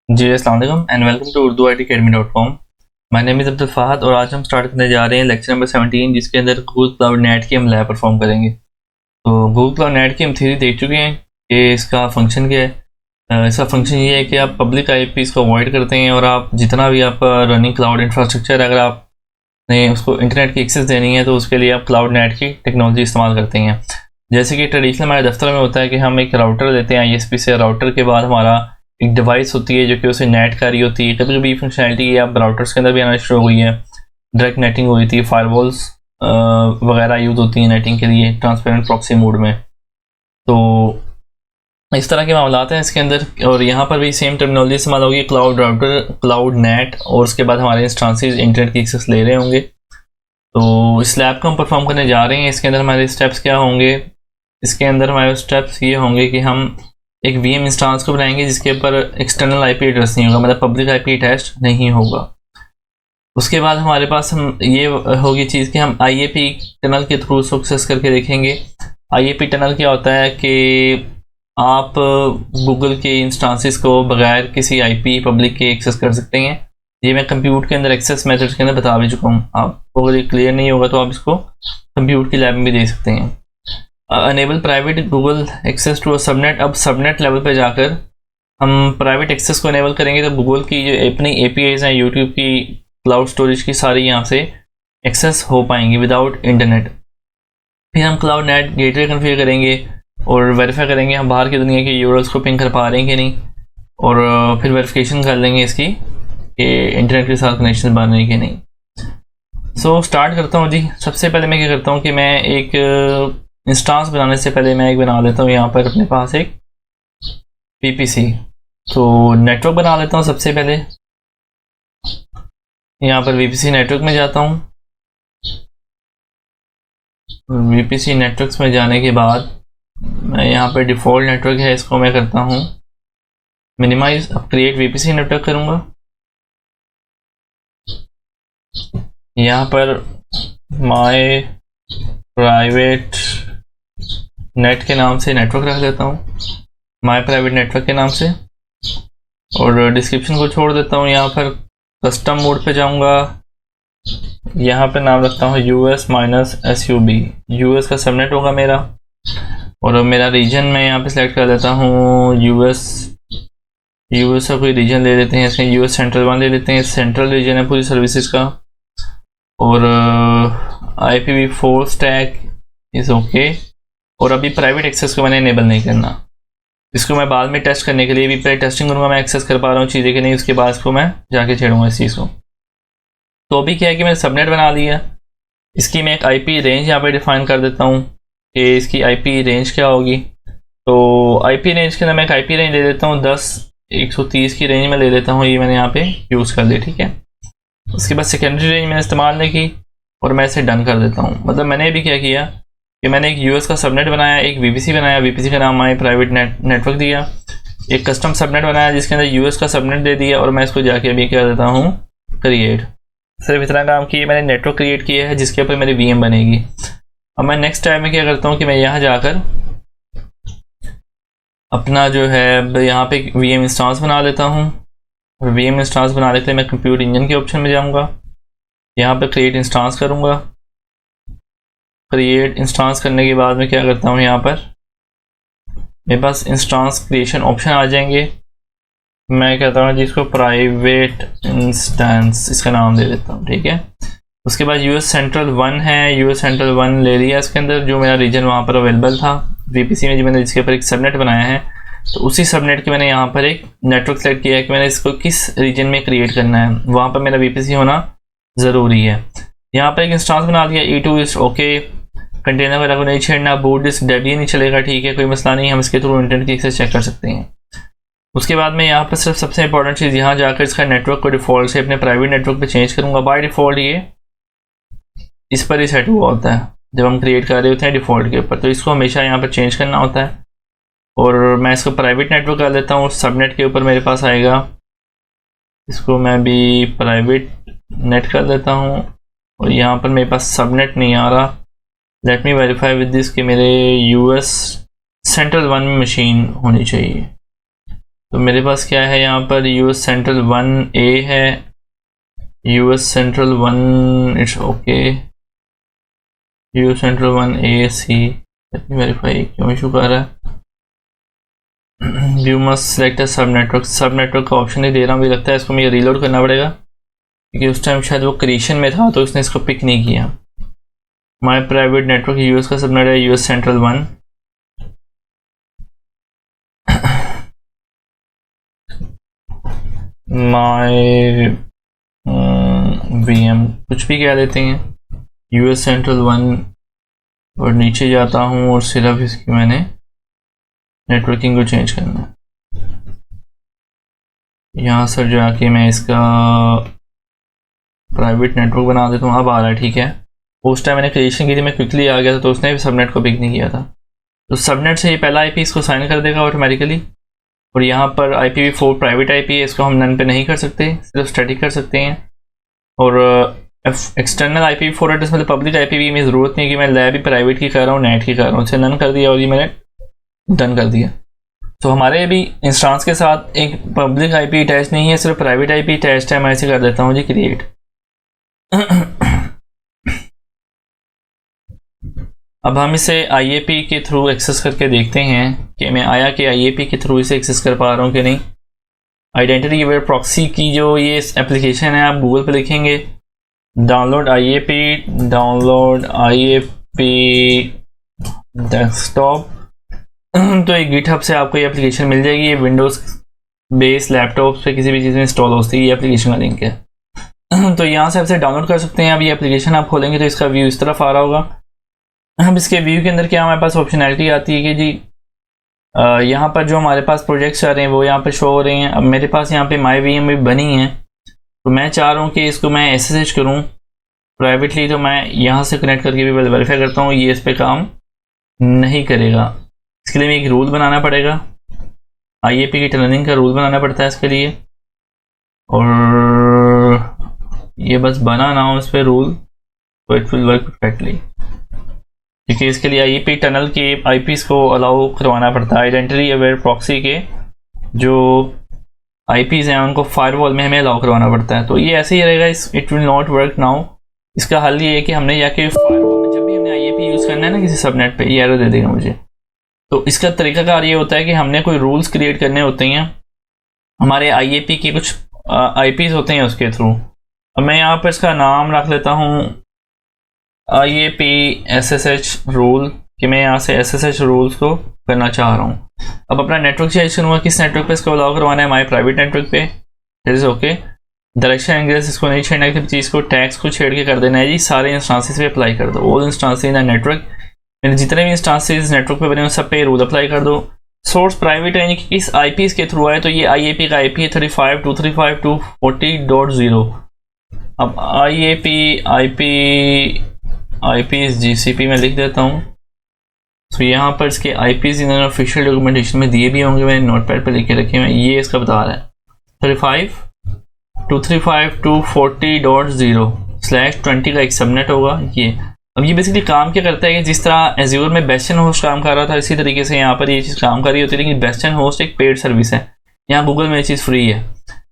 जी अस्सलाम वालेकुम and welcome to urduitacademy.com। My name is Abdul Fahad और आज हम स्टार्ट करने जा रहे हैं लेक्चर नंबर 17 जिसके अंदर गूगल क्लाउड नेट की हम लैब परफॉर्म करेंगे। तो गूगल क्लाउड नेट की हम थ्योरी देख चुके हैं कि इसका फंक्शन क्या है। इसका फंक्शन ये है कि आप पब्लिक आईपीज़ को अवॉइड करते हैं और आप जितना भी आपका रनिंग क्लाउड इंफ्रास्ट्रक्चर अगर आपने उसको इंटरनेट की एक्सेस देनी है तो उसके लिए आप क्लाउड नेट की टेक्नोलॉजी इस्तेमाल करते हैं। जैसे कि ट्रेडिशनल हमारे दफ्तर में होता है कि हम एक राउटर लेते हैं ISP से, राउटर के बाद हमारा एक डिवाइस होती है जो कि उसे नेट कर रही होती है। कभी कभी फंक्शनैलिटी अब राउटर्स के अंदर भी आना शुरू हो गई है, डायरेक्ट नेटिंग हो रही थी, फायरवॉल्स वगैरह यूज़ होती हैं नेटिंग के लिए ट्रांसपेरेंट प्रॉक्सी मोड में। तो इस तरह के मामलात हैं इसके अंदर और यहाँ पर भी सेम टर्मिनोलॉजी इस्तेमाल होगी, क्लाउड राउटर, क्लाउड नेट और उसके बाद हमारे इंस्टांसेस इंटरनेट की एक्सेस ले रहे होंगे। तो इस लैब को हम परफॉर्म करने जा रहे हैं। इसके अंदर हमारे स्टेप्स क्या होंगे? इसके अंदर हमारे स्टेप्स ये होंगे कि हम एक VM इंस्टांस को बनाएंगे जिसके ऊपर एक्सटर्नल IP एड्रेस नहीं होगा, मतलब पब्लिक IP अटैच नहीं होगा। उसके बाद हमारे पास हम ये होगी चीज़ कि हम IAP टनल के थ्रू उसको एक्सेस करके देखेंगे। IAP टनल क्या होता है कि आप गूगल के इंस्टांसेस को बगैर किसी IP पब्लिक के एक्सेस कर सकते हैं। ये मैं कंप्यूट के अंदर एक्सेस मेथड्स के अंदर बता भी चुका हूँ। आपको अगर ये क्लियर नहीं होगा तो आप इसको कंप्यूट की लैब में भी दे सकते हैं। Enable private Google access to subnet. अब सबनेट लेवल पे जाकर हम प्राइवेट एक्सेस को अनेबल करेंगे तो गूगल की जो अपनी APIs हैं, यूट्यूब की क्लाउड स्टोरेज की, सारी यहाँ से एक्सेस हो पाएंगी विदाउट इंटरनेट। फिर हम क्लाउड नेट गेटवे कन्फिगर करेंगे और वेरीफाई करेंगे हम बाहर की दुनिया के यूआरएल्स को पिंग कर पा रहे हैं कि नहीं, और फिर वेरिफिकेशन कर लेंगे इसकी कि इंटरनेट के साथ कनेक्शन बन रहे हैं कि नहीं। सो स्टार्ट करता हूँ जी। सबसे पहले मैं क्या करता हूँ कि मैं एक इंस्टांस बनाने से पहले मैं एक बना लेता हूँ यहाँ पर अपने पास एक VPC। तो नेटवर्क बना लेता हूँ सबसे पहले। यहाँ पर VPC नेटवर्क में जाता हूँ। VPC नेटवर्क्स में जाने के बाद मैं यहाँ पर डिफ़ॉल्ट नेटवर्क है इसको मैं करता हूँ मिनिमाइज। अब क्रिएट VPC नेटवर्क करूँगा। यहाँ पर माय प्राइवेट नेट के नाम से नेटवर्क रख देता हूँ, माय प्राइवेट नेटवर्क के नाम से, और डिस्क्रिप्शन को छोड़ देता हूँ। यहाँ पर कस्टम मोड पे जाऊँगा, यहाँ पर नाम रखता हूँ US-SUB। US का सबनेट होगा मेरा, और मेरा रीजन मैं यहाँ पे सिलेक्ट कर देता हूँ US का कोई रीजन ले लेते हैं। इसमें US सेंट्रल 1 ले लेते हैं, सेंट्रल रीजन है पूरी सर्विसेज का। और IPv4 स्टैक इज़ ओके। और अभी प्राइवेट एक्सेस को मैंने इनेबल नहीं करना, इसको मैं बाद में टेस्ट करने के लिए भी पहले टेस्टिंग करूँगा मैं एक्सेस कर पा रहा हूँ चीज़ें कि नहीं, उसके बाद इसको मैं जाके छेड़ूँगा इस चीज़ को। तो अभी क्या है कि मैंने सबनेट बना लिया, इसकी मैं एक IP रेंज यहाँ पे डिफाइन कर देता हूँ कि इसकी IP रेंज क्या होगी। तो IP रेंज के अंदर मैं एक IP रेंज ले लेता हूँ 10.130 की रेंज में ले लेता हूँ, ये मैंने यहाँ पे यूज़ कर ली, ठीक है। उसके बाद सेकेंडरी रेंज मैंने इस्तेमाल नहीं की और मैं इसे डन कर देता हूँ। मतलब मैंने भी क्या किया कि मैंने एक US का सबनेट बनाया, एक VPC बनाया, VPC का नाम माय प्राइवेट नेटवर्क दिया, एक कस्टम सबनेट बनाया जिसके अंदर US का सबनेट दे दिया, और मैं इसको जाके अभी क्या देता हूँ क्रिएट। सिर्फ इतना काम किया, मैंने नेटवर्क क्रिएट किया है जिसके ऊपर मेरी VM बनेगी। अब मैं नेक्स्ट टाइम में क्या करता हूँ कि मैं यहाँ जाकर अपना जो है यहाँ पे VM इंस्टांस बना लेता हूँ, और VM इंस्टांस बनाने के लिए मैं कंप्यूटर इंजन के ऑप्शन में जाऊँगा, यहाँ पर क्रिएट इंस्टांस करूँगा। क्रिएट इंस्टांस करने के बाद मैं क्या करता हूँ, यहाँ पर मेरे पास इंस्टांस क्रिएशन ऑप्शन आ जाएंगे। मैं कहता हूँ जिसको प्राइवेट इंस्टेंस इसका नाम दे देता हूँ, ठीक है। उसके बाद US सेंट्रल 1 है, US सेंट्रल 1 ले लिया इसके अंदर, जो मेरा रीजन वहाँ पर अवेलेबल था VPC में, जो मैंने जिसके ऊपर एक सबनेट बनाया है। तो उसी सबनेट के मैंने यहाँ पर एक नेटवर्क सेलेक्ट किया है कि मैंने इसको किस रीजन में क्रिएट करना है, वहाँ पर मेरा VPC होना ज़रूरी है। यहाँ पर एक इंस्टांस बना दिया, E2 इज ओके। कंटेनर वगैरह को नहीं छेड़ना, बोर्ड डिस्क डेबियन नहीं चलेगा, ठीक है, कोई मसला नहीं, हम इसके थ्रू इंटरनेट की एक्सेस चेक कर सकते हैं। उसके बाद मैं यहाँ पर सिर्फ सबसे इंपॉर्टेंट चीज़ यहाँ जाकर इसका नेटवर्क को डिफ़ॉल्ट से अपने प्राइवेट नेटवर्क पे चेंज करूँगा। बाय डिफ़ॉल्ट ये इस पर ही सेट हुआ होता है जब हम क्रिएट कर रहे होते हैं डिफ़ॉल्ट के ऊपर, तो इसको हमेशा यहाँ पर चेंज करना होता है। और मैं इसको प्राइवेट नेटवर्क कर देता हूँ, सबनेट के ऊपर मेरे पास आएगा, इसको मैं भी प्राइवेट नेट कर देता हूँ, और यहाँ पर मेरे पास सबनेट नहीं आ रहा। Let me verify with this कि मेरे US सेंट्रल 1 में मशीन होनी चाहिए। तो मेरे पास क्या है यहाँ पर, यूएस सेंट्रल 1A है, US central 1, it's okay, US central 1AC। Verify क्यों इशू कर रहा है? यू मस्ट सेलेक्ट सब नेटवर्क का ऑप्शन नहीं दे रहा, मुझे लगता है इसको मुझे रीलोड करना पड़ेगा क्योंकि उस टाइम शायद वो क्रिएशन में था तो उसने इसको पिक नहीं किया। माई प्राइवेट नेटवर्क यूएस का सबनेट है, यूएस सेंट्रल 1। माई VM कुछ भी कह देते हैं, यूएस सेंट्रल 1, और नीचे जाता हूँ और सिर्फ इसकी मैंने नेटवर्किंग को चेंज करना है। यहाँ सर जाके मैं इसका प्राइवेट नेटवर्क बना देता हूँ। अब आ रहा है, ठीक है। उस टाइम मैंने क्रिएशन की थी, मैं क्विकली आ गया था तो उसने भी सबनेट को पिक नहीं किया था। तो सबनेट से ये पहला IP इसको साइन कर देगा ऑटोमेटिकली। और यहाँ पर IPv4 प्राइवेट IP है, इसको हम नन पे नहीं कर सकते, सिर्फ स्टैटिक कर सकते हैं। और एक्सटर्नल IPv4 एड्रेस मतलब पब्लिक IP में ज़रूरत नहीं कि मैं लैब भी प्राइवेट की कर रहा हूँ, नेट की कर रहा हूँ, उसे नन कर दिया और ये मैंने डन कर दिया। तो हमारे अभी इंस्टांस के साथ एक पब्लिक IP अटैच नहीं है, सिर्फ प्राइवेट IP अटैच है। मैं ऐसे कर देता हूँ जी क्रिएट। अब हम इसे IAP के थ्रू एक्सेस करके देखते हैं कि मैं आया कि IAP के थ्रू इसे एक्सेस कर पा रहा हूँ कि नहीं। आइडेंटिटी अवेयर प्रॉक्सी की जो ये एप्लीकेशन है, आप गूगल पे लिखेंगे डाउनलोड IAP डेस्कटॉप, तो एक गिटहब से आपको ये एप्लीकेशन मिल जाएगी। ये विंडोज़ बेस लैपटॉप पे किसी भी चीज़ में इंस्टॉल होती है, ये एप्लीकेशन का लिंक है। तो यहाँ से आप इसे डाउनलोड कर सकते हैं। अब ये एप्लीकेशन आप खोलेंगे तो इसका व्यू इस तरफ आ रहा होगा। अब इसके व्यू के अंदर क्या हमारे पास ऑप्शनैलिटी आती है कि जी यहाँ पर जो हमारे पास प्रोजेक्ट्स आ रहे हैं वो यहाँ पर शो हो रहे हैं। अब मेरे पास यहाँ पे माई VM भी बनी है, तो मैं चाह रहा हूँ कि इसको मैं SSH करूँ प्राइवेटली, तो मैं यहाँ से कनेक्ट करके भी वेरीफाई करता हूँ, ये इस पर काम नहीं करेगा। इसके लिए मैं एक रूल बनाना पड़ेगा, IAP की टनलिंग का रूल बनाना पड़ता है इसके लिए, और ये बस बना ना हो इस पर रूल तो इट विल वर्क परफेक्टली, क्योंकि इसके लिए IAP टनल के IPs को अलाउ करवाना पड़ता है। आइडेंटिटी अवेयर प्रॉक्सी के जो IPs हैं उनको फायरवॉल में हमें अलाउ करवाना पड़ता है। तो ये ऐसे ही रहेगा, it will not work now. इसका हल ये है कि हमने जाके फायरवॉल में जब भी हमने IAP यूज़ करना है ना किसी सबनेट पे, ये एरर दे देगा मुझे। तो इसका तरीकाकार ये होता है कि हमने कोई रूल्स क्रिएट करने होते हैं हमारे IAP की, कुछ IPs होते हैं उसके थ्रू। अब मैं यहाँ पर इसका नाम रख लेता हूँ IAP SSH रूल, कि मैं यहाँ से SSH रूल्स को करना चाह रहा हूँ। अब अपना नेटवर्क चेंज करूँगा, किस नेटवर्क पे इसको अलाउ करवाना है, माई प्राइवेट नेटवर्क पे, that is okay. Direction angles इसको नहीं छेड़ना है, चीज़ को टैग्स को छेड़ के कर देना है जी, सारे इंस्टांसेस पे अप्लाई कर दो। ऑल इंस्टांसेस इन नेटवर्क, मैंने जितने भी इंस्टांसेस नेटवर्क पे बने हैं सब पे रूल अप्लाई कर दो। सोर्स प्राइवेट है, यानी कि इस IPs के थ्रू आए, तो ये IAP का IP है 35.235.240। अब IPs GCP में लिख देता हूँ। तो यहाँ पर इसके IPs इन्होंने ऑफिशियल डॉक्यूमेंटेशन में दिए भी होंगे, मैंने नोटपैड पे लिख के रखे हैं। ये इसका बता रहा है 35.235.240/20 का एक सबनेट होगा ये। अब ये बेसिकली काम क्या करता है कि जिस तरह एज्योर में बेस्टन होस्ट काम कर रहा था, इसी तरीके से यहाँ पर ये चीज़ काम कर रही होती है, लेकिन बेस्टन होस्ट एक पेड सर्विस है, यहाँ गूगल में ये चीज़ फ्री है।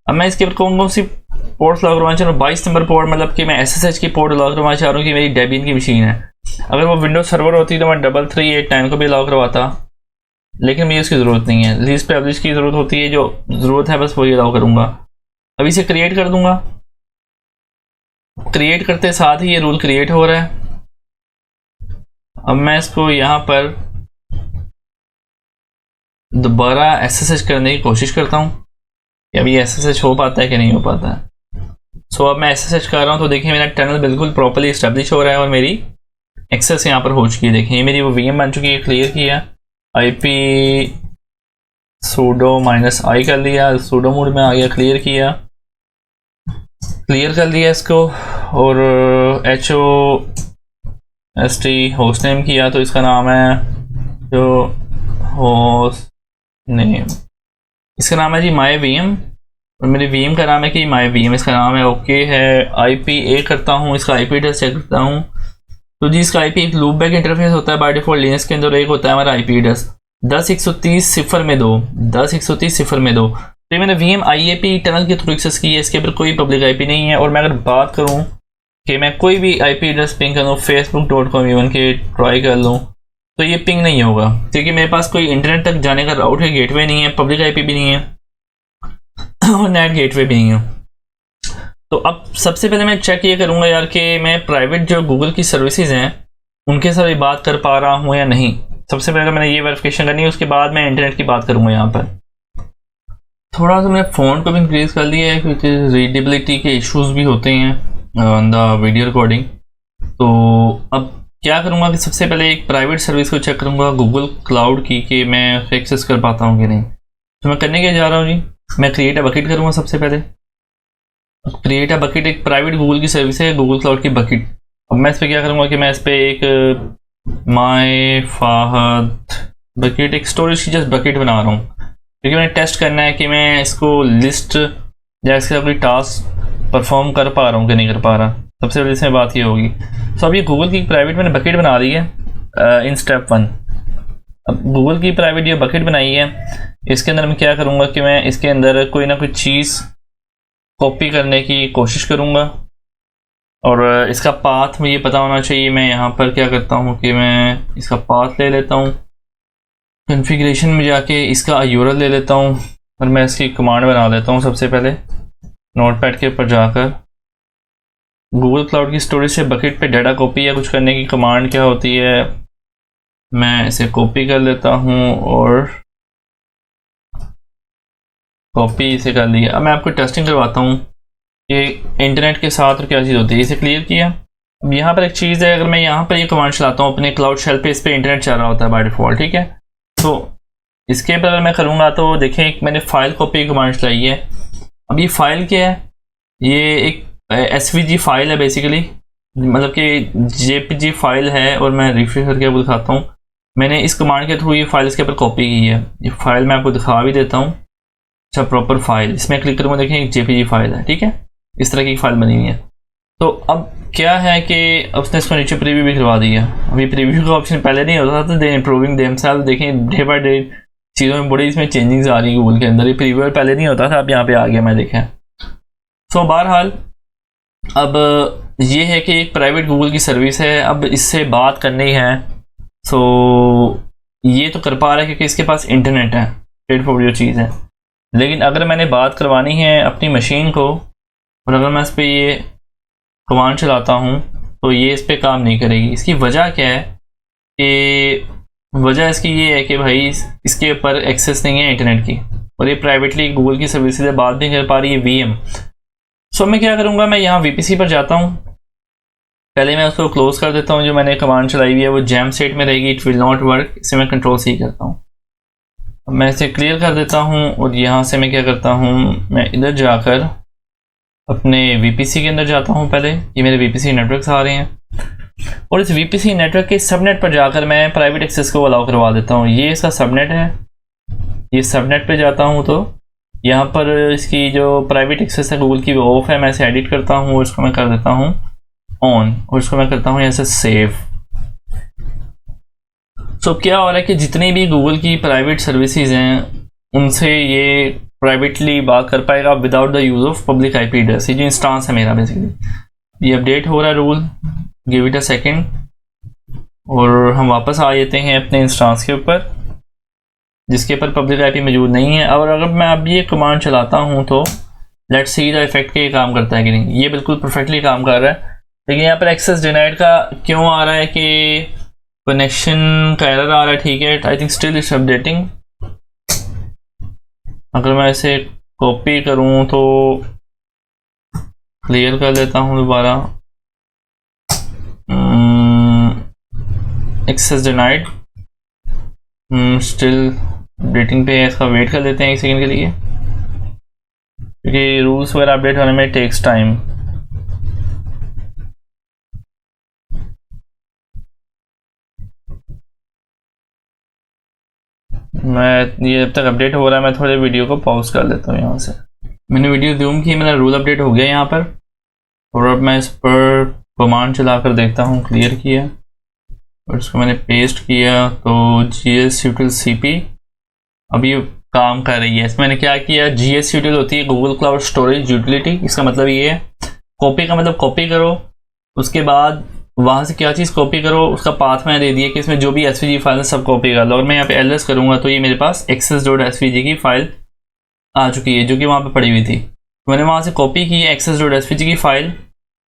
अब मैं इसके ऊपर कौन कौन सी पोर्ट लॉग करवाना चाह रहा हूँ, 22 नंबर पोर्ट, मतलब कि मैं SSH की पोर्ट लॉग करवाना चाह रहा हूँ कि मेरी डेबियन की मशीन है। अगर वो विंडोज सर्वर होती तो मैं 3389 को भी लॉग करवाता, लेकिन मुझे उसकी ज़रूरत नहीं है। लीस्ट पब्लिश की ज़रूरत होती है, जो ज़रूरत है बस वही अलाउ करूँगा। अभी इसे क्रिएट कर दूंगा, क्रिएट करते साथ ही ये रूल क्रिएट हो रहा है। अब मैं इसको यहाँ पर दोबारा SSH करने की कोशिश करता हूँ कि अभी SSH हो पाता है कि नहीं हो पाता है। सो अब मैं SSH कर रहा हूँ तो देखिए मेरा टनल बिल्कुल प्रॉपर्ली इस्टेब्लिश हो रहा है और मेरी एक्सेस यहाँ पर हो चुकी है। देखिए मेरी वो VM बन चुकी है, क्लियर किया, IP sudo -i कर लिया, sudo मोड में आ गया, क्लियर किया, क्लियर कर दिया इसको, और host होस्ट नेम किया, तो इसका नाम है जो होस्ट नेम, इसका नाम है जी माई VM, और मेरी VM का नाम है कि माई VM, इसका नाम है, ओके है। IP करता हूँ, इसका IP एड्रेस चेक करता हूँ। तो जी इसका IP एक लूपबैक इंटरफेस होता है बाय डिफॉल्ट लिनक्स के अंदर, एक होता है हमारा IP एड्रेस। 10.130.0.2 तो ये मैंने VM IAP टनल के थ्रू एक्सेस की है, इसके ऊपर कोई पब्लिक IP नहीं है। और मैं अगर बात करूँ कि मैं कोई भी IP एड्रेस पिंग कर लूँ, facebook.com इवन के ट्राई कर लूँ, तो ये पिंग नहीं होगा, क्योंकि मेरे पास कोई इंटरनेट तक जाने का राउट है, गेटवे नहीं है, पब्लिक IP भी नहीं है और नेट गेटवे भी नहीं है। तो अब सबसे पहले मैं चेक ये करूँगा यार कि मैं प्राइवेट जो गूगल की सर्विसेज हैं उनके साथ भी बात कर पा रहा हूँ या नहीं। सबसे पहले मैंने ये वेरिफिकेशन करनी है, उसके बाद मैं इंटरनेट की बात करूँगा। यहाँ पर थोड़ा सा मैंने फ़ॉन्ट को भी इंक्रीज़ कर लिया है, क्योंकि रीडेबिलिटी के इश्यूज भी होते हैं ऑन द वीडियो रिकॉर्डिंग। तो अब क्या करूँगा कि सबसे पहले एक प्राइवेट सर्विस को चेक करूँगा गूगल क्लाउड की, कि मैं उसे एक्सेस कर पाता हूँ कि नहीं। तो मैं करने के जा रहा हूँ जी, मैं क्रिएट अ बकेट करूँगा। सबसे पहले क्रिएट अ बकेट एक प्राइवेट गूगल की सर्विस है, गूगल क्लाउड की बकेट। अब मैं इस पर क्या करूँगा कि मैं इस पर एक माय फाहद बकेट, एक स्टोरेज की जस्ट बकेट बना रहा हूँ, क्योंकि मैंने टेस्ट करना है कि मैं इसको लिस्ट या इसका कोई टास्क परफॉर्म कर पा रहा हूँ कि नहीं कर पा रहा। सबसे पहले इसमें बात ये होगी। तो अब ये गूगल की प्राइवेट मैंने बकेट बना दी है इन स्टेप 1। अब गूगल की प्राइवेट ये बकेट बनाई है, इसके अंदर मैं क्या करूँगा कि मैं इसके अंदर कोई ना कोई चीज़ कॉपी करने की कोशिश करूँगा, और इसका पाथ मुझे पता होना चाहिए। मैं यहाँ पर क्या करता हूँ कि मैं इसका पाथ ले लेता हूँ, कॉन्फ़िगरेशन में जाके इसका URL ले लेता हूँ, और मैं इसकी कमांड बना लेता हूँ। सबसे पहले नोटपैड के ऊपर जाकर गूगल क्लाउड की स्टोरेज से बकेट पे डाटा कॉपी या कुछ करने की कमांड क्या होती है, मैं इसे कॉपी कर लेता हूँ और कॉपी इसे कर लिया। अब मैं आपको टेस्टिंग करवाता हूँ कि इंटरनेट के साथ और क्या चीज़ होती है। इसे क्लियर किया। अब यहाँ पर एक चीज़ है, अगर मैं यहाँ पर ये कमांड चलाता हूँ अपने क्लाउड शेल पे, इस पर इंटरनेट चल रहा होता है बाय डिफ़ॉल्ट, ठीक है। तो इसके पर अगर मैं करूँगा तो देखें, एक मैंने फाइल कॉपी कमांड चलाई है। अब ये फाइल क्या है, ये एक SVG फाइल है बेसिकली, मतलब कि JPG फाइल है। और मैं रिफ्रेश करके आपको दिखाता हूँ, मैंने इस कमांड के थ्रू ये फाइल इसके ऊपर कॉपी की है। ये फाइल मैं आपको दिखा भी देता हूँ। अच्छा, प्रॉपर फाइल, इसमें क्लिक करूँगा, देखें एक JPG फाइल है, ठीक है, इस तरह की फाइल बनी हुई है। तो अब क्या है कि उसने इसको नीचे प्रीव्यू भी करवा दिया। अभी प्रीव्यू का ऑप्शन पहले नहीं होता था, दे इम्प्रूविंग देमसेल्फ। देखें डे बाय डे चीज़ों में बड़ी इसमें चेंजिंग्स आ रही है गूगल के अंदर। ये प्रीव्यू पहले नहीं होता था, अब यहाँ पे आ गया, मैं देखें। सो बहरहाल अब ये है कि एक प्राइवेट गूगल की सर्विस है, अब इससे बात करनी है। सो ये तो कर पा रहा है क्योंकि इसके पास इंटरनेट है, स्ट्रेट फॉरवर्ड जो चीज़ है। लेकिन अगर मैंने बात करवानी है अपनी मशीन को, और अगर मैं इस पर ये कमांड चलाता हूँ, तो ये इस पर काम नहीं करेगी। इसकी वजह क्या है कि वजह इसकी ये है कि भाई इसके ऊपर एक्सेस नहीं है इंटरनेट की, और ये प्राइवेटली गूगल की सर्विस से बात नहीं कर पा रही है, VM। सो मैं क्या करूँगा, मैं यहाँ VPC पर जाता हूँ। पहले मैं उसको क्लोज कर देता हूँ, जो मैंने कमांड चलाई हुई है वो जैम स्टेट में रहेगी, इट विल नॉट वर्क। इसे मैं Ctrl+C करता हूँ, मैं इसे क्लियर कर देता हूँ। और यहाँ से मैं क्या करता हूँ, मैं इधर जाकर अपने VPC के अंदर जाता हूँ। पहले ये मेरे VPC नेटवर्क्स आ रहे हैं, और इस VPC नेटवर्क के सबनेट पर जाकर मैं प्राइवेट एक्सेस को अलाउ करवा देता हूँ। ये इसका सबनेट है, ये सबनेट पे जाता हूँ तो यहाँ पर इसकी जो प्राइवेट एक्सेस है गूगल की वो ऑफ है। मैं इसे एडिट करता हूँ और इसको मैं कर देता हूँ ऑन, और इसको मैं करता हूँ यहाँ से सेव। सो क्या हो रहा है कि जितनी भी गूगल की प्राइवेट सर्विसेज हैं उनसे ये प्राइवेटली बात कर पाएगा without the use of public IP address. ये जो इंस्टांस है मेरा बेसिकली, ये अपडेट हो रहा है rule, give it a second, और हम वापस आ जाते हैं अपने इंस्टांस के ऊपर जिसके ऊपर पब्लिक IP मौजूद नहीं है। और अगर मैं अब ये कमांड चलाता हूँ तो लेट्स सी द इफेक्ट के काम करता है कि नहीं। ये बिल्कुल परफेक्टली काम कर रहा है, लेकिन यहाँ पर एक्सेस डिनाइड का क्यों आ रहा है कि कनेक्शन का एरर आ रहा है, ठीक है। I think still it's updating. अगर मैं इसे कॉपी करूँ तो क्लियर कर लेता हूँ दोबारा, एक्सेस डिनाइड, स्टिल अपडेटिंग पे है। इसका वेट कर लेते हैं एक सेकंड के लिए, क्योंकि रूल्स वगैरह अपडेट होने में टेक्स टाइम। मैं ये जब तक अपडेट हो रहा है, मैं थोड़े वीडियो को पॉज कर लेता हूँ। यहाँ से मैंने वीडियो जूम की, मेरा रूल अपडेट हो गया यहाँ पर, और अब मैं इस पर कमांड चला कर देखता हूँ, क्लियर किया। और इसको मैंने पेस्ट किया तो GS util CP अभी काम कर रही है। इसमें मैंने क्या किया, GS util होती है गूगल क्लाउड स्टोरेज यूटिलिटी। इसका मतलब ये है, कॉपी का मतलब कॉपी करो, उसके बाद वहाँ से क्या चीज़ कॉपी करो उसका पाथ मैंने दे दिया कि इसमें जो भी SVG फाइल है सब कॉपी कर लो। और मैं यहाँ पे ls करूँगा तो ये मेरे पास access.svg की फाइल आ चुकी है जो कि वहाँ पे पड़ी हुई थी। तो मैंने वहाँ से कॉपी की है access.svg की फाइल,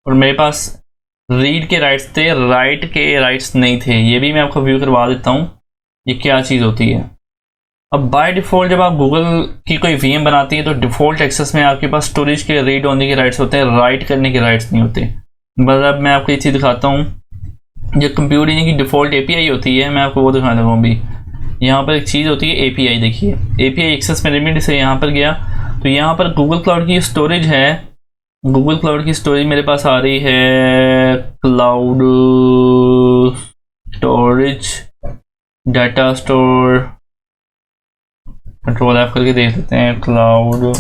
और मेरे पास रीड के राइट्स थे, राइट के राइट्स नहीं थे। ये भी मैं आपको व्यू करवा देता हूँ ये क्या चीज़ होती है। अब बाय डिफ़ॉल्ट जब आप गूगल की कोई VM बनाती है तो डिफ़ॉल्ट एक्सेस में आपके पास स्टोरेज के रीड ओनली के राइट्स होते हैं, राइट करने के राइट्स नहीं होते। मतलब मैं आपको ये चीज़ दिखाता हूँ, जो कंप्यूटर की डिफ़ॉल्ट API होती है मैं आपको वो दिखा दूँगा। अभी यहाँ पर एक चीज़ होती है API, देखिए API एक्सेस में लिमिट से यहाँ पर गया तो यहाँ पर गूगल क्लाउड की स्टोरेज है, गूगल क्लाउड की स्टोरेज मेरे पास आ रही है cloud storage data store, control F करके देख लेते हैं, क्लाउड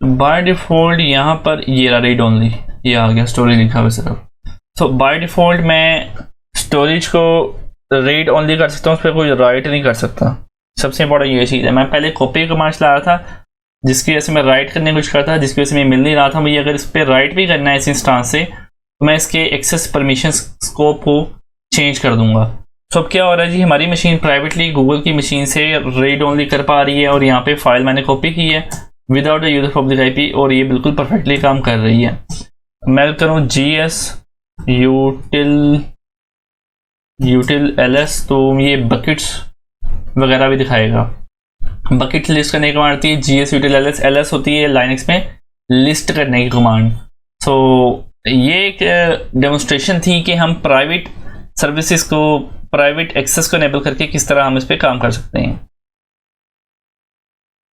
बाय डिफ़ॉल्ट यहाँ पर ये रीड ओनली ये आ गया, स्टोरेज लिखा हुआ सिर्फ। सो बाय डिफ़ॉल्ट मैं स्टोरेज को रीड ओनली कर सकता हूँ, उस पर कोई राइट नहीं कर सकता। सबसे इंपॉर्टेंट ये चीज़ है। मैं पहले कॉपी कमांड चला रहा था जिसकी वजह से मैं राइट करने की कोशिश करता था, जिसकी वजह से मैं मिल नहीं रहा था। मुझे अगर इस पर राइट भी करना है इस इंस्टांस से तो मैं इसके एक्सेस परमिशन स्कोप को चेंज कर दूंगा। तो अब क्या हो रहा है जी, हमारी मशीन प्राइवेटली गूगल की मशीन से रीड ओनली कर पा रही है और यहाँ पे फाइल मैंने कॉपी की है without the use of public IP और ये बिल्कुल परफेक्टली काम कर रही है। मैं करूँ GS util ls तो ये बकेट्स वगैरह भी दिखाएगा। बकेट लिस्ट करने की कमांड आती है GS util ls, ls होती है लाइनक्स में लिस्ट करने की कमांड। सो ये एक डेमोन्स्ट्रेशन थी कि हम प्राइवेट सर्विसेज को, प्राइवेट एक्सेस को एनेबल करके किस तरह हम इस पे काम कर सकते हैं।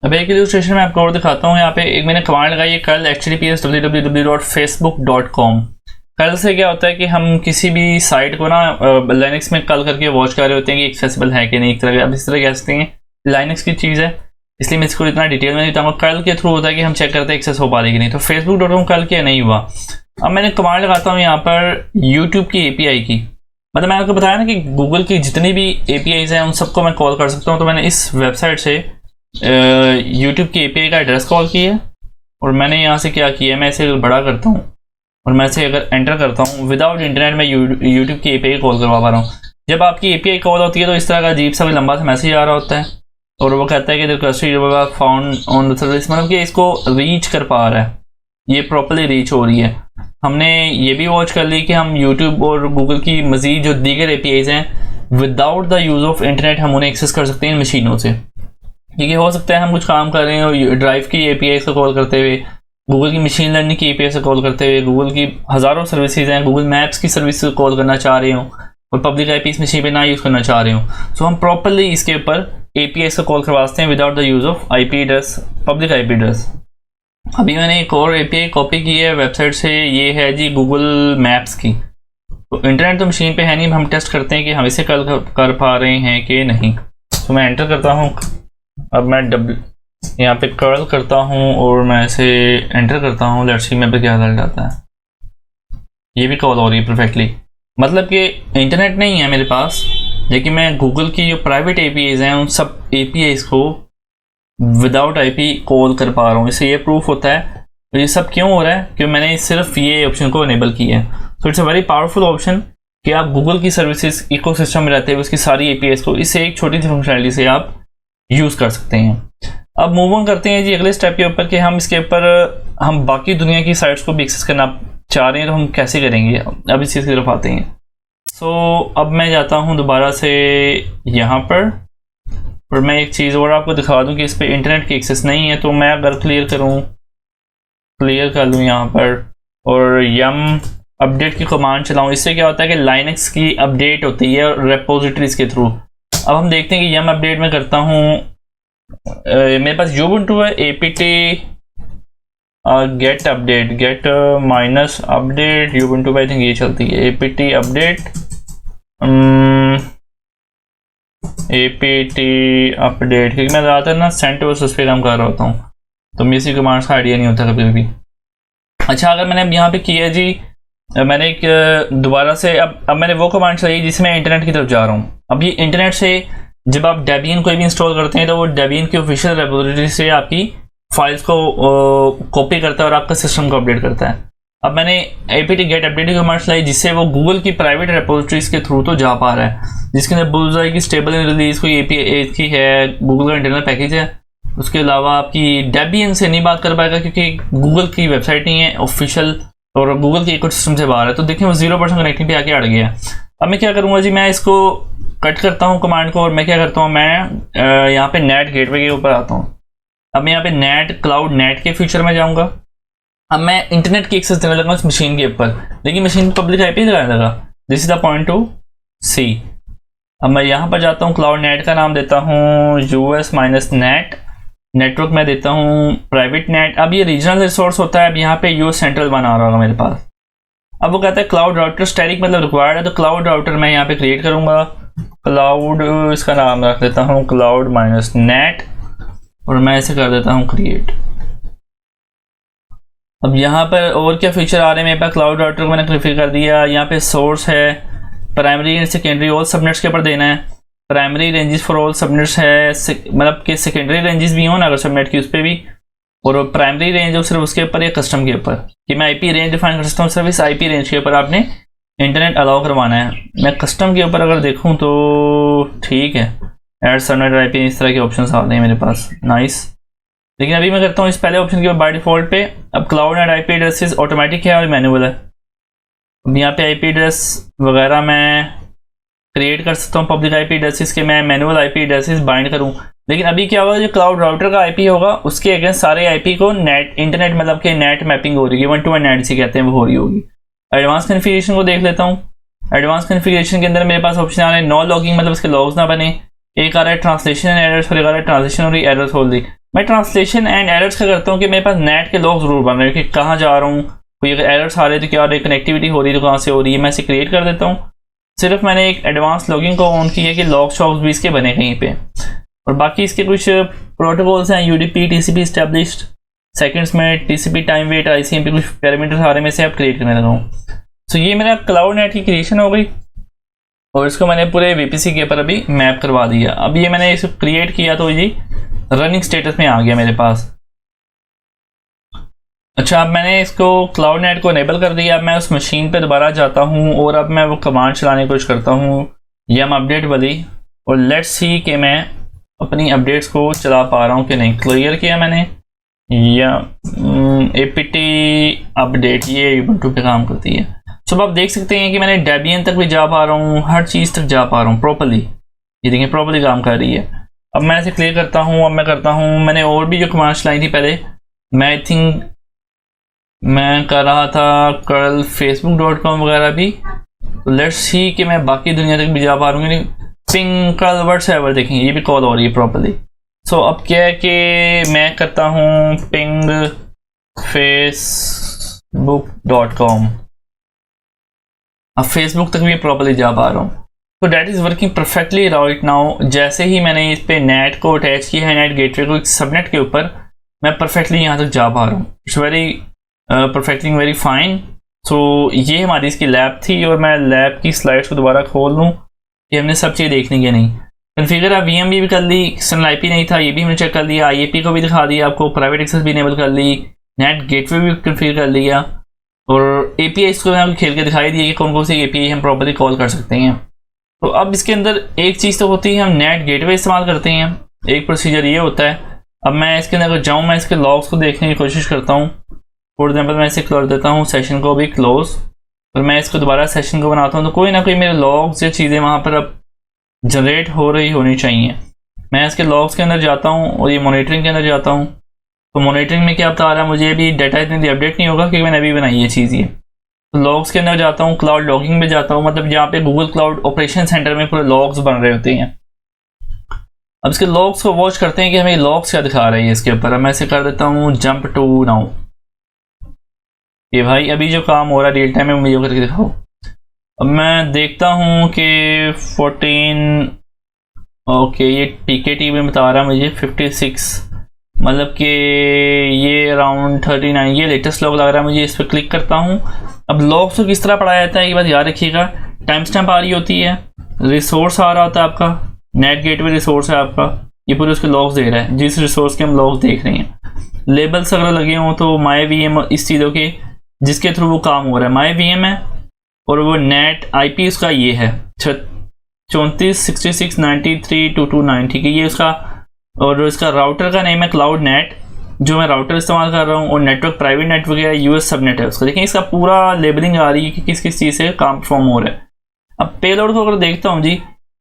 अब एक इलस्ट्रेशन में आपको और दिखाता हूँ। यहाँ पे एक मैंने कमांड लगाई है कर्ल https www.facebook.com। कर्ल से क्या होता है कि हम किसी भी साइट को ना लाइनक्स में कल करके वॉच कर रहे होते हैं कि एक्सेसिबल है कि नहीं, एक तरह अब इस तरह कह सकते हैं लाइनक्स की चीज़ है, इसलिए मैं इसको इतना डिटेल में नहीं बताऊंगा। कर्ल के थ्रू होता है कि हम चेक करते हैं एक्सेस हो पा रही कि नहीं। तो facebook.com कर्ल किया नहीं हुआ। अब मैंने कमांड लगाता हूँ यहाँ पर यूट्यूब की API की, मतलब मैंने आपको बताया ना कि गूगल की जितनी भी APIs हैं उन सबको मैं कॉल कर सकता हूँ। तो मैंने इस वेबसाइट से यूट्यूब की API का एड्रेस कॉल किया और मैंने यहाँ से क्या किया, मैं इसे बड़ा करता हूँ और मैं इसे अगर एंटर करता हूँ विदाउट इंटरनेट में यूट्यूब की API कॉल करवा पा रहा हूँ। जब आपकी API कॉल होती है तो इस तरह का अजीब सा लंबा सा मैसेज आ रहा होता है और वो कहता है कि फाउंड ऑन द सर्विस, मतलब कि इसको रीच कर पा रहा है, ये प्रॉपर्ली रीच हो रही है। हमने ये भी वॉच कर ली कि हम YouTube और Google की मजीद जो दीगर APIs हैं without the use of internet हम उन्हें एक्सेस कर सकते हैं इन मशीनों से। क्योंकि हो सकता है हम कुछ काम कर रहे हैं और ड्राइव की APIs को कॉल करते हुए, गूगल की मशीन लर्निंग की API से कॉल करते हुए, गूगल की हज़ारों सर्विसेज हैं, गूगल मैप्स की सर्विस को कॉल करना चाह रहे हो और पब्लिक IP इस मशीन पर ना यूज़ करना चाह रहे हो। सो हम प्रॉपरली इसके ऊपर APIs को कॉल करवाते हैं without the use of IP address, public IP address. अभी मैंने एक और API कॉपी की है वेबसाइट से, ये है जी गूगल मैप्स की। तो इंटरनेट तो मशीन पे है नहीं, हम टेस्ट करते हैं कि हम इसे कर पा रहे हैं कि नहीं। तो मैं एंटर करता हूँ, अब मैं यहाँ पे कर्ल करता हूँ और मैं इसे एंटर करता हूँ, लेट्स सी मेरे पे क्या रिजल्ट आता है। ये भी कॉल हो रही है परफेक्टली, मतलब कि इंटरनेट नहीं है मेरे पास लेकिन मैं गूगल की जो प्राइवेट APIs हैं उन सब APIs को विदाउट IP कॉल कर पा रहा हूँ। इससे ये प्रूफ होता है। तो ये सब क्यों हो रहा है, क्योंकि मैंने सिर्फ ये ऑप्शन को इनेबल किया है। तो it's a very powerful option कि आप गूगल की सर्विसेज इकोसिस्टम में रहते हुए उसकी सारी APIs को इससे एक छोटी सी फंक्शनलिटी से आप यूज़ कर सकते हैं। अब मूव ऑन करते हैं जी अगले स्टेप के ऊपर कि हम इसके ऊपर हम बाकी दुनिया की साइट्स को भी एक्सेस करना चाह रहे हैं तो हम कैसे करेंगे। अब इस चीज़ की तरफ आते हैं। सो अब मैं जाता हूँ दोबारा से यहाँ पर और मैं एक चीज़ और आपको दिखा दूं कि इस पर इंटरनेट की एक्सेस नहीं है। तो मैं अगर क्लियर कर लूँ यहाँ पर और यम अपडेट की कमांड चलाऊँ, इससे क्या होता है कि लाइनक्स की अपडेट होती है रेपोजिटरीज के थ्रू। अब हम देखते हैं कि यम अपडेट में करता हूँ, मेरे पास ubuntu है apt gate update get minus update ubuntu पे आई थिंक ये चलती है apt अपडेट apt अपडेट, क्योंकि मैं ज़्यादातर ना सेंटोस उस पर काम कर रहा होता हूँ तो मुझे इसी कमांड्स का आइडिया नहीं होता कभी भी। अच्छा, अगर मैंने अब यहाँ पे किया जी, मैंने एक दोबारा से अब मैंने वो कमांड चलाई जिसमें इंटरनेट की तरफ जा रहा हूँ। अब ये इंटरनेट से जब आप डेबियन कोई भी इंस्टॉल करते हैं तो वो डेबियन की ऑफिशियल रेपोजिटरी से आपकी फाइल्स को कॉपी करता है और आपका सिस्टम को अपडेट करता है। अब मैंने apt get update की कमांड चलाई जिससे वो गूगल की प्राइवेट रेपोजिटरीज के थ्रू तो जा पा रहा है, जिसके अंदर बुलजाई की स्टेबल रिलीज कोई API की है, गूगल का इंटरनल पैकेज है। उसके अलावा आपकी डेबियन से नहीं बात कर पाएगा क्योंकि गूगल की वेबसाइट नहीं है ऑफिशियल और गूगल के इकोसिस्टम से बाहर है। तो देखिए वो 0% कनेक्टिविटी आके अड़ गया। अब मैं क्या करूँगा जी, मैं इसको कट करता हूँ कमांड को और मैं क्या करता हूँ, मैं यहाँ पे नेट गेटवे के ऊपर आता हूँ। अब मैं यहाँ पे नेट क्लाउड नेट के फीचर में जाऊँगा। अब मैं इंटरनेट की एक्सेस देने लगा उस मशीन के ऊपर, लेकिन मशीन पब्लिक आईपी लगाने लगा। This is the point to see. अब मैं यहाँ पर जाता हूँ, क्लाउड नेट का नाम देता हूँ US-नेट, नेटवर्क में देता हूँ प्राइवेट नेट। अब ये रीजनल रिसोर्स होता है, अब यहाँ पे US सेंट्रल वन आ रहा होगा मेरे पास। अब वो कहता है क्लाउड राउटर स्टैटिक मतलब रिक्वायर्ड है, तो क्लाउड राउटर मैं यहाँ पे क्रिएट करूँगा। क्लाउड, इसका नाम रख देता हूँ क्लाउड-नेट और मैं इसे कर देता हूँ क्रिएट। अब यहाँ पर और क्या फीचर आ रहे हैं मेरे पास, क्लाउड राउटर को मैंने क्लियर कर दिया। यहाँ पे सोर्स है, primary and secondary all subnets के ऊपर देना है। Primary ranges for all subnets है, मतलब कि सेकेंडरी रेंजेस भी हो ना अगर सबनेट की उस पर भी, और प्राइमरी रेंज हो सिर्फ उसके ऊपर या कस्टम के ऊपर कि मैं IP रेंज डिफाइन कर सकता हूँ। सिर्फ इस IP रेंज के ऊपर आपने इंटरनेट अलाउ करवाना है। मैं कस्टम के ऊपर अगर देखूँ तो ठीक है, एड सबनेट IP इस तरह के ऑप्शन आ रहे हैं मेरे पास, नाइस। लेकिन अभी मैं करता हूँ इस पहले ऑप्शन के ऊपर बाय डिफॉल्ट पे। अब cloud net IP addresses automatic है और मैनुअल है। अब यहाँ पे IP एड्रेस वगैरह मैं क्रिएट कर सकता हूँ पब्लिक IP एड्रेसेस के, मैं मैनुअल IP एड्रेसेस बाइंड करूँ। लेकिन अभी क्या होगा, जो क्लाउड राउटर का IP होगा उसके अगेंस्ट सारे IP को नेट इंटरनेट मतलब कि नेट मैपिंग हो रही है, 1-to-1 नेट से कहते हैं वो हो रही होगी। एडवांस कन्फिगरेशन को देख लेता हूँ। एडवांस कन्फिगरेशन के अंदर मेरे पास ऑप्शन आ रहे हैं नो लॉगिंग मतलब इसके लॉग्स ना बने, एक आ रहा है ट्रांसलेशन एंड एरर्स और एक आ रहा है ट्रांसलेशन और एरर्स होल्ड। मैं ट्रांसलेशन एंड एरर्स का करता हूँ कि मेरे पास नेट के लॉग जरूर बन रहे हैं कि कहाँ जा रहा हूँ, कोई अगर एरर्स आ रहे तो क्या हो रही है, कनेक्टिविटी हो रही है तो कहाँ से हो रही है, मैं इसे क्रिएट कर देता हूँ। सिर्फ मैंने एक एडवांस लॉगिंग को ऑन किया कि लॉग शॉग्स भी इसके बने कहीं पे, और बाकी इसके कुछ प्रोटोकॉल्स हैं UDP TCP एस्टेब्लिश्ड सेकंड्स में, TCP टाइम वेट ICMP कुछ पैरामीटर सारे में से आप क्रिएट करने लगा हूँ। सो ये मेरा क्लाउड नेट की क्रिएशन हो गई और इसको मैंने पूरे VPC के ऊपर अभी मैप करवा दिया। अब ये मैंने इसको क्रिएट किया तो ये रनिंग स्टेटस में आ गया मेरे पास। अच्छा, अब मैंने इसको क्लाउड नेट को इनेबल कर दिया। अब मैं उस मशीन पे दोबारा जाता हूँ और अब मैं वो कमांड चलाने की कोशिश करता हूँ यम अपडेट वाली, और लेट्स सी कि मैं अपनी अपडेट्स को चला पा रहा हूँ कि नहीं। क्लियर किया मैंने या apt अपडेट, ये ubuntu पे काम करती है। सो आप देख सकते हैं कि मैंने डेबियन तक भी जा पा रहा हूँ, हर चीज़ तक जा पा रहा हूँ प्रॉपरली। ये देखिए प्रॉपरली काम कर रही है। अब मैं इसे क्लियर करता हूँ। अब मैं करता हूँ, मैंने और भी जो कमांड चलाई थी पहले, मैं आई थिंक मैं कर रहा था कल facebook.com वगैरह भी। लेट्स सी कि मैं बाकी दुनिया तक भी जा पा रहा हूँ। पिंग कल व्हाट्सएवर देखेंगे ये भी कॉल हो रही है प्रॉपरली। सो अब क्या है कि मैं करता हूँ पिंग facebook.com, अब फेसबुक तक भी प्रॉपरली जा पा रहा हूँ। तो that is working perfectly right now. जैसे ही मैंने इस पे नेट को अटैच किया है, नेट गेटवे को सबनेट के ऊपर, मैं परफेक्टली यहाँ तक जा पा रहा हूँ। It's very perfectly very fine. So ये हमारी इसकी लैब थी और मैं लैब की स्लाइड्स को दोबारा खोल लूँ कि हमने सब चीज़ देखनी है नहीं। कन्फिगर अब VM भी कर ली, एक्सटर्नल IP नहीं था ये भी हमने चेक कर लिया, IAP को भी दिखा दिया आपको, प्राइवेट एक्सेस भी इनेबल कर ली, नेट गेटवे भी कन्फिगर कर लिया, और API इसको मैंने खेल के दिखाई दिया कि कौन कौन सी API हम प्रॉपर्ली कॉल कर सकते हैं। तो अब इसके अंदर एक चीज़ तो होती है हम नेट गेटवे इस्तेमाल करते हैं, एक प्रोसीजर ये होता है। अब मैं इसके अंदर जाऊँ, मैं इसके लॉग्स को देखने की कोशिश करता हूँ। फॉर एग्जाम्पल मैं इसे कर देता हूँ सेशन को भी क्लोज, और मैं इसको दोबारा सेशन को बनाता हूँ तो कोई ना कोई मेरे लॉग्स या चीज़ें वहाँ पर अब जनरेट हो रही होनी चाहिए। मैं इसके लॉग्स के अंदर जाता हूँ और ये मॉनिटरिंग के अंदर जाता हूँ। तो मॉनिटरिंग में क्या बता रहा है मुझे, अभी डाटा इतनी अपडेट नहीं होगा क्योंकि मैंने अभी बनाई है चीज़ ये। तो लॉग्स के अंदर जाता हूँ, क्लाउड लॉगिंग में जाता हूँ, मतलब जहाँ पे गूगल क्लाउड ऑपरेशन सेंटर में पूरे लॉग्स बन रहे होते हैं। अब इसके लॉग्स को वॉच करते हैं कि हमें लॉग्स क्या दिखा रही है इसके ऊपर। अब मैं इसे कर देता हूँ जंप टू नाउ। ये भाई अभी जो काम हो रहा है रियल टाइम में मुझे करके दिखाओ। अब मैं देखता हूँ कि 14 ओके ये PKT में बता रहा है मुझे 56 मतलब कि ये अराउंड 39, ये लेटेस्ट लॉग लग रहा है मुझे। इस पर क्लिक करता हूँ। अब लॉग्स को किस तरह पढ़ाया जाता है ये बात याद रखिएगा। टाइम स्टैम्प आ रही होती है, रिसोर्स आ रहा होता है आपका, नेट गेटवे रिसोर्स है आपका, ये पूरे उसके लॉग्स दे रहा है जिस रिसोर्स के हम लॉग्स देख रहे हैं। लेबल्स अगर लगे हों तो माई वी एम इस चीज़ों के जिसके थ्रू वो काम हो रहा है, माई वी एम है, और वो नेट आई पी उसका ये है 34.66.93.2290, ठीक है, ये उसका। और इसका राउटर का नेम है क्लाउड नेट, जो मैं राउटर इस्तेमाल कर रहा हूँ, और नेटवर्क प्राइवेट नेटवर्क है, यूएस सबनेट है उसका। देखिए इसका पूरा लेबलिंग आ रही है कि किस किस चीज़ से काम परफॉर्म हो रहा है। अब पेलोड को अगर देखता हूँ जी,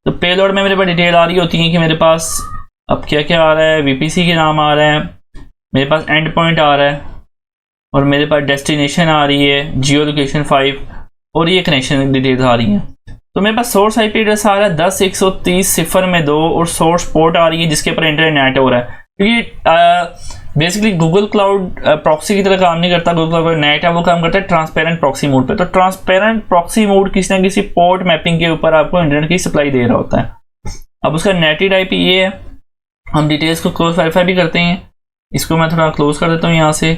तो पेलोड में मेरे पास डिटेल आ रही होती है कि मेरे पास अब क्या क्या आ रहा है। वीपीसी के नाम आ रहे हैं, मेरे पास एंड पॉइंट आ रहा है, और मेरे पास डेस्टिनेशन आ रही है, जियो लोकेशन 5, और ये कनेक्शन डिटेल्स आ रही हैं। तो मेरे पास सोर्स आईपी एड्रेस आ रहा है 10.130.0.2 और सोर्स पोर्ट आ रही है जिसके ऊपर इंटरनेट हो रहा है। क्योंकि बेसिकली गूगल क्लाउड प्रॉक्सी की तरह काम नहीं करता। गूगल क्लाउड नेट है वो काम करता है ट्रांसपेरेंट प्रॉक्सी मोड पे। तो ट्रांसपेरेंट प्रॉक्सी मोड किसी ना किसी पोर्ट मैपिंग के ऊपर आपको इंटरनेट की सप्लाई दे रहा होता है। अब उसका नेटेड आईपी ये है। हम डिटेल्स को क्लोज वेरीफाई भी करते हैं। इसको मैं थोड़ा क्लोज कर देता हूँ यहाँ से।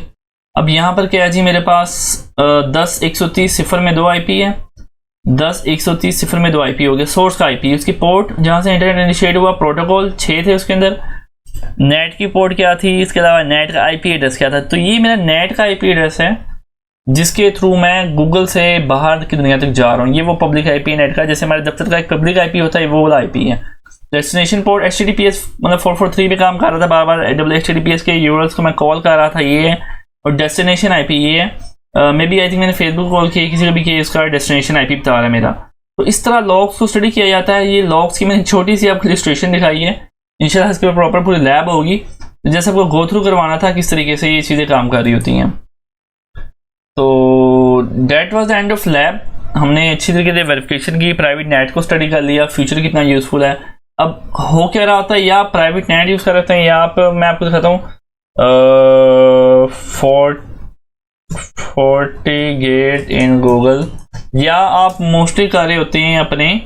अब यहाँ पर क्या है जी, मेरे पास 10.130.0.2 आईपी है, 10.130.0.2 आईपी हो गया सोर्स का आईपी। उसकी पोर्ट जहाँ से इंटरनेट इनिशिएट हुआ, प्रोटोकॉल 6 थे उसके अंदर। नेट की पोर्ट क्या थी, इसके अलावा नेट का आईपी एड्रेस क्या था। तो ये मेरा नेट का आईपी एड्रेस है जिसके थ्रू मैं गूगल से बाहर की दुनिया तक जा रहा हूँ। ये वो पब्लिक आईपी नेट का, जैसे हमारे दफ्तर का एक पब्लिक आईपी होता है, वो वाला आईपी है। डेस्टिनेशन पोर्ट HTTPS मतलब 443 पे काम कर रहा था, बार बार HTTPS के यूआरएल्स को मैं कॉल कर रहा था, ये है। और डेस्टिनेशन आईपी ये है। मे बी आई थिंक मैंने फेसबुक कॉल किया, किसी को भी किया, इसका डेस्टिनेशन आईपी बता रहा है मेरा। तो इस तरह लॉग्स को स्टडी किया जाता है। ये लॉग्स की मैंने छोटी सी आपको इलस्ट्रेशन दिखाई है। इंशाल्लाह इसके प्रॉपर पूरी लैब होगी, जैसे आपको गो थ्रू करवाना था किस तरीके से ये चीज़ें काम कर रही होती हैं। तो that was the end of lab. हमने अच्छी तरीके से वेरिफिकेशन की, प्राइवेट नेट को स्टडी कर लिया, फ्यूचर कितना यूजफुल है। अब हो क्या रहा होता है, या आप प्राइवेट नेट यूज़ कर रहे हैं, या आप मैं आपको दिखाता हूँ 40 इन गूगल, या आप मोस्टली कर रहे होते हैं अपने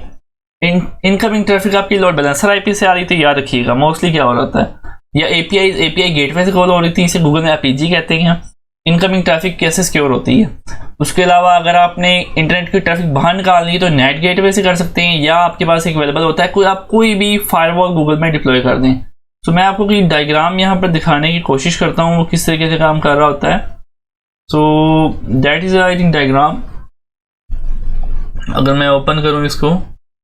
इनकमिंग ट्रैफिक आपकी लोड बैलेंसर आईपी से आ रही थी, याद रखिएगा। मोस्टली क्या हो रहा होता है, या एपीआई गेटवे से कॉल हो रही थी, इसे गूगल में एपीजी कहते हैं। इनकमिंग ट्रैफिक कैसे सिक्योर होती है। उसके अलावा अगर आपने इंटरनेट की ट्रैफिक बाहर निकालनी है तो नेट गेटवे से कर सकते हैं, या आपके पास एक अवेलेबल होता है आप कोई भी फायरवॉल गूगल में डिप्लॉय कर दें। तो मैं आपको कोई डायग्राम यहाँ पर दिखाने की कोशिश करता हूँ वो किस तरीके से काम कर रहा होता है। So that is I think diagram. अगर मैं ओपन करूँ इसको,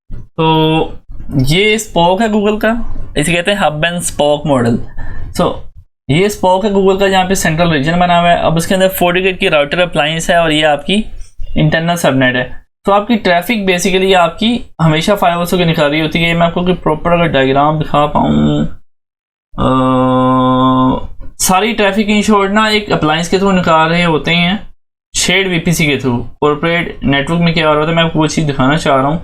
तो ये स्पोक है गूगल का, इसे कहते हैं हब एंड स्पोक मॉडल। सो ये स्पोक है गूगल का, जहाँ पे सेंट्रल रीजन बना हुआ है। अब इसके अंदर 40 की राउटर अप्लायंस है, और ये आपकी इंटरनल सबनेट है। तो आपकी ट्रैफिक बेसिकली आपकी हमेशा फायरवॉल से निकाल रही होती है। मैं आपको प्रॉपर अगर डायग्राम दिखा पाऊँ, सारी ट्रैफिक इन शॉर्ट ना एक अप्लायंस के थ्रू निकाल रहे होते हैं, शेयर्ड वीपीसी के थ्रू। कॉर्पोरेट नेटवर्क में क्या हो रहा था मैं आपको वो चीज़ दिखाना चाह रहा हूँ।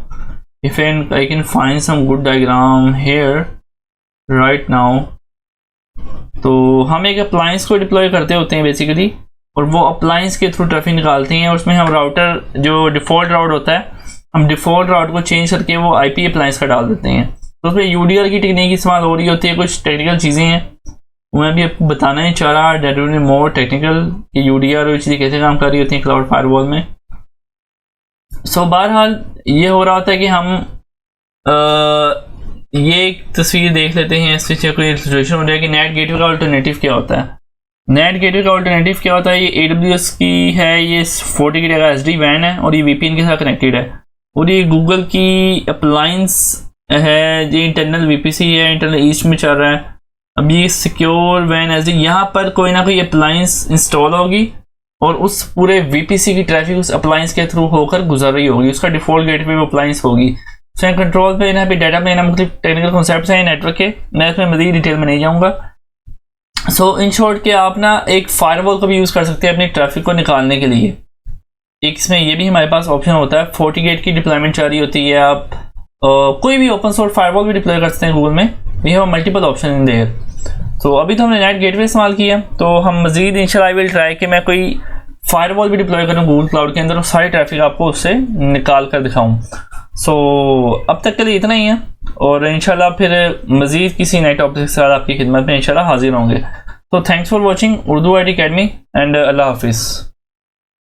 If I can find some good diagram here right now. तो हम एक अप्लायंस को डिप्लॉय करते होते हैं बेसिकली, और वो अप्लायंस के थ्रू ट्रैफिक निकालते हैं। उसमें हम राउटर जो डिफ़ॉल्ट राउट होता है, हम डिफ़ॉल्ट राउट को चेंज करके वो आईपी अप्लायंस का डाल देते हैं। तो उसमें यूडीआर की टेक्निक इस्तेमाल हो रही होती है। कुछ टेक्निकल चीज़ें हैं मैं भी आपको बताना ही चाह रहा, डेट मोर टेक्निकल कि यूडीआर और चीज़ें कैसे काम कर रही होती हैं क्लाउड फायरवॉल में। सो बहरहाल ये हो रहा होता है कि हम ये एक तस्वीर देख लेते हैं, इससे कोई सिचुएशन हो रहा है कि नेट गेटवे का अल्टरनेटिव क्या होता है। नेट गेटवे का अल्टरनेटिव क्या होता है, ये AWS की है, ये 40 का SD WAN है, और ये VPN के साथ कनेक्टेड है। और ये गूगल की अप्लायंस है, ये इंटरनल VPC है, इंटरनल ईस्ट में चल रहा है। अब ये सिक्योर WAN SD, यहाँ पर कोई ना कोई अप्लायंस इंस्टॉल होगी, और उस पूरे VPC की ट्रैफिक उस अप्लायंस के थ्रू होकर गुजर रही होगी। उसका डिफॉल्ट गेटवे वो अप्लायंस होगी। सो कंट्रोल पे यहाँ पे डाटा पे मुख्तलिफ टेक्निकल कॉन्सेप्ट्स हैं नेटवर्क के, मैं इसमें मज़ीद डिटेल में नहीं जाऊँगा। सो इन शॉर्ट के आप ना एक फायरवॉल को भी यूज़ कर सकते हैं अपनी ट्रैफिक को निकालने के लिए। एक इसमें ये भी हमारे पास ऑप्शन होता है, 40 की डिप्लॉयमेंट चाह रही होती है, आप कोई भी ओपन सोर्स फायरवॉल भी डिप्लॉय कर सकते हैं गूगल में। We have multiple option in there. तो अभी तो हमने नेट गेटवे इस्तेमाल किया, तो हम मज़ीद इंशाल्लाह आई विल ट्राई कि मैं कोई फायरवॉल भी डिप्लॉय करूँ गूगल क्लाउड के अंदर, और सारी ट्रैफिक आपको उससे निकाल कर दिखाऊँ। सो अब तक के लिए इतना ही है, और इंशाल्लाह फिर मज़ीद किसी नए टॉपिक के साथ आपकी खिदमत में इंशाल्लाह हाजिर होंगे। तो thanks for watching Urdu IT academy and अल्लाह हाफिज़।